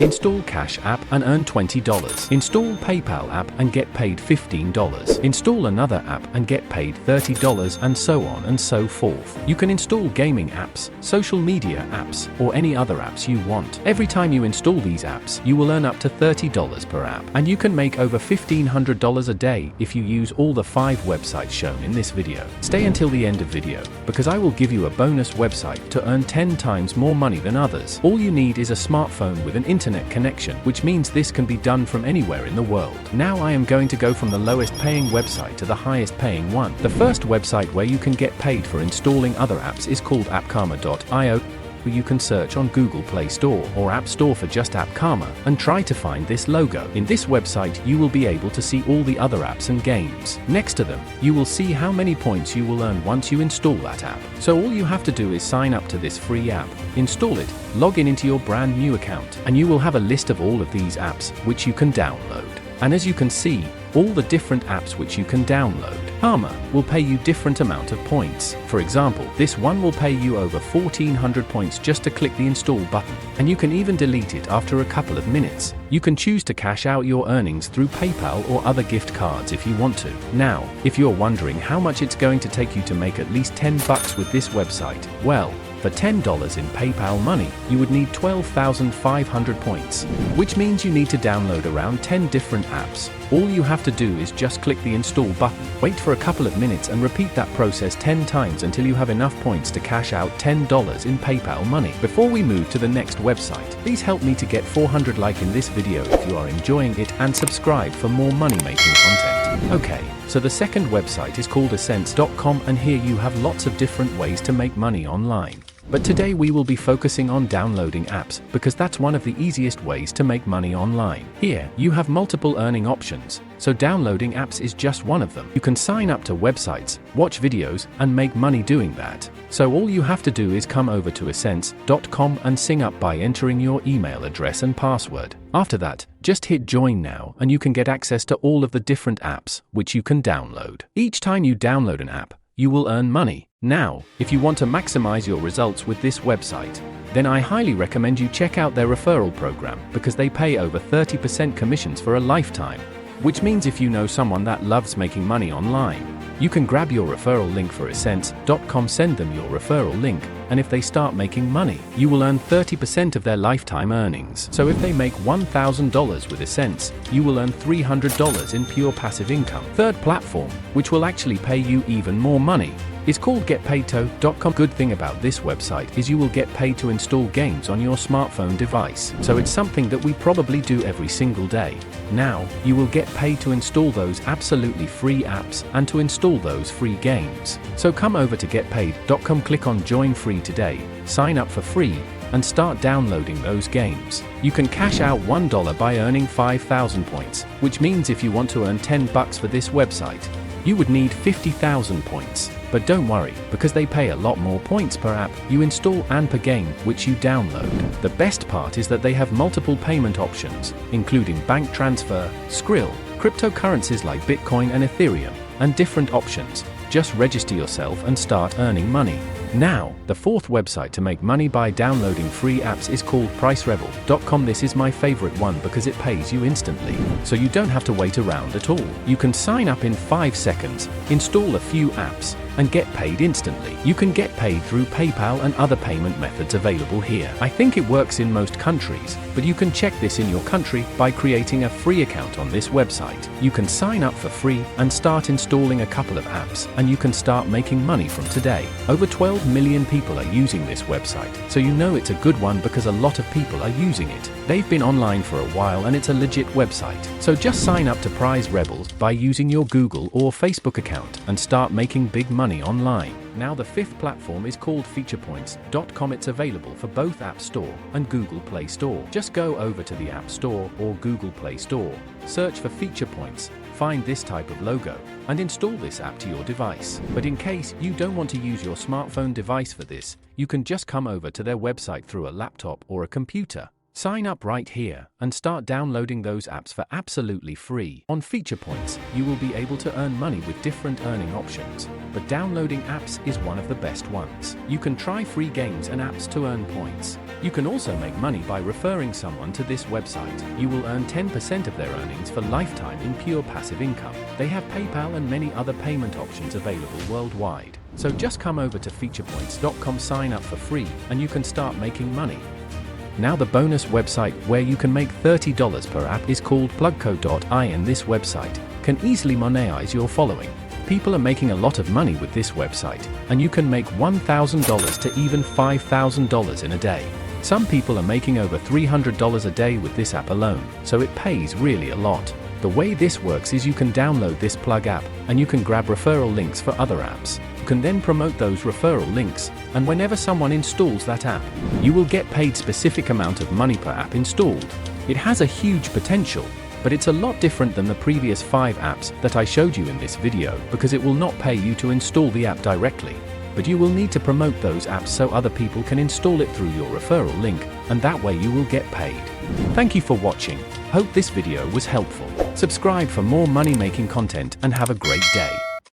Install Cash App and earn $20. Install PayPal app and get paid $15. Install another app and get paid $30, and so on and so forth. You can install gaming apps, social media apps, or any other apps you want. Every time you install these apps, you will earn up to $30 per app, and you can make over $1,500 a day if you use all the 5 websites shown in this video. Stay until the end of video, because I will give you a bonus website to earn 10 times more money than others. All you need is a smartphone with an internet connection, which means this can be done from anywhere in the world. Now I am going to go from the lowest paying website to the highest paying one. The first website where you can get paid for installing other apps is called appkarma.io. You can search on Google Play Store or App Store for just AppKarma and try to find this logo. In this website, you will be able to see all the other apps and games. Next to them, you will see how many points you will earn once you install that app. So all you have to do is sign up to this free app, install it, log in into your brand new account, and you will have a list of all of these apps which you can download. And as you can see, all the different apps which you can download, Karma will pay you different amount of points. For example, this one will pay you over 1,400 points just to click the install button, and you can even delete it after a couple of minutes. You can choose to cash out your earnings through PayPal or other gift cards if you want to. Now, if you're wondering how much it's going to take you to make at least $10 with this website, well, for $10 in PayPal money, you would need 12,500 points, which means you need to download around 10 different apps. All you have to do is just click the install button, wait for a couple of minutes and repeat that process 10 times until you have enough points to cash out $10 in PayPal money. Before we move to the next website, please help me to get 400 likes in this video if you are enjoying it, and subscribe for more money-making content. Okay, so the second website is called Ascents.com, and here you have lots of different ways to make money online. But today we will be focusing on downloading apps, because that's one of the easiest ways to make money online. Here, you have multiple earning options, so downloading apps is just one of them. You can sign up to websites, watch videos, and make money doing that. So all you have to do is come over to Ascents.com and sign up by entering your email address and password. After that, just hit join now and you can get access to all of the different apps which you can download. Each time you download an app, you will earn money. Now, if you want to maximize your results with this website, then I highly recommend you check out their referral program, because they pay over 30% commissions for a lifetime. Which means if you know someone that loves making money online, you can grab your referral link for Ascents.com, send them your referral link, and if they start making money, you will earn 30% of their lifetime earnings. So if they make $1,000 with Ascents, you will earn $300 in pure passive income. Third platform, which will actually pay you even more money, is called GetPaidto.com. Good thing about this website is you will get paid to install games on your smartphone device. So it's something that we probably do every single day. Now, you will get paid to install those absolutely free apps and to install those free games. So come over to GetPaid.com, click on Join Free today, sign up for free, and start downloading those games. You can cash out $1 by earning 5,000 points, which means if you want to earn $10 for this website, you would need 50,000 points. But don't worry, because they pay a lot more points per app you install and per game which you download. The best part is that they have multiple payment options, including bank transfer, Skrill, cryptocurrencies like Bitcoin and Ethereum, and different options. Just register yourself and start earning money. Now, the fourth website to make money by downloading free apps is called PriceRebel.com. This is my favorite one because it pays you instantly, so you don't have to wait around at all. You can sign up in 5 seconds, install a few apps, and get paid instantly. You can get paid through PayPal and other payment methods available here. I think it works in most countries, but you can check this in your country by creating a free account on this website. You can sign up for free and start installing a couple of apps, and you can start making money from today. Over 12 million people are using this website, so you know it's a good one because a lot of people are using it. They've been online for a while and it's a legit website. So just sign up to Prize Rebels by using your Google or Facebook account and start making big money online. Now the fifth platform is called FeaturePoints.com. It's available for both App Store and Google Play Store. Just go over to the App Store or Google Play Store, search for FeaturePoints, find this type of logo, and install this app to your device. But in case you don't want to use your smartphone device for this, you can just come over to their website through a laptop or a computer. Sign up right here and start downloading those apps for absolutely free. On Feature Points, you will be able to earn money with different earning options, but downloading apps is one of the best ones. You can try free games and apps to earn points. You can also make money by referring someone to this website. You will earn 10% of their earnings for lifetime in pure passive income. They have PayPal and many other payment options available worldwide. So just come over to featurepoints.com, sign up for free, and you can start making money. Now the bonus website where you can make $30 per app is called Plugco.ai, and this website can easily monetize your following. People are making a lot of money with this website, and you can make $1,000 to even $5,000 in a day. Some people are making over $300 a day with this app alone, so it pays really a lot. The way this works is you can download this plug app, and you can grab referral links for other apps. You can then promote those referral links, and whenever someone installs that app, you will get paid specific amount of money per app installed. It has a huge potential, but it's a lot different than the previous 5 apps that I showed you in this video, because it will not pay you to install the app directly, but you will need to promote those apps so other people can install it through your referral link, and that way you will get paid. Thank you for watching. Hope this video was helpful. Subscribe for more money-making content and have a great day.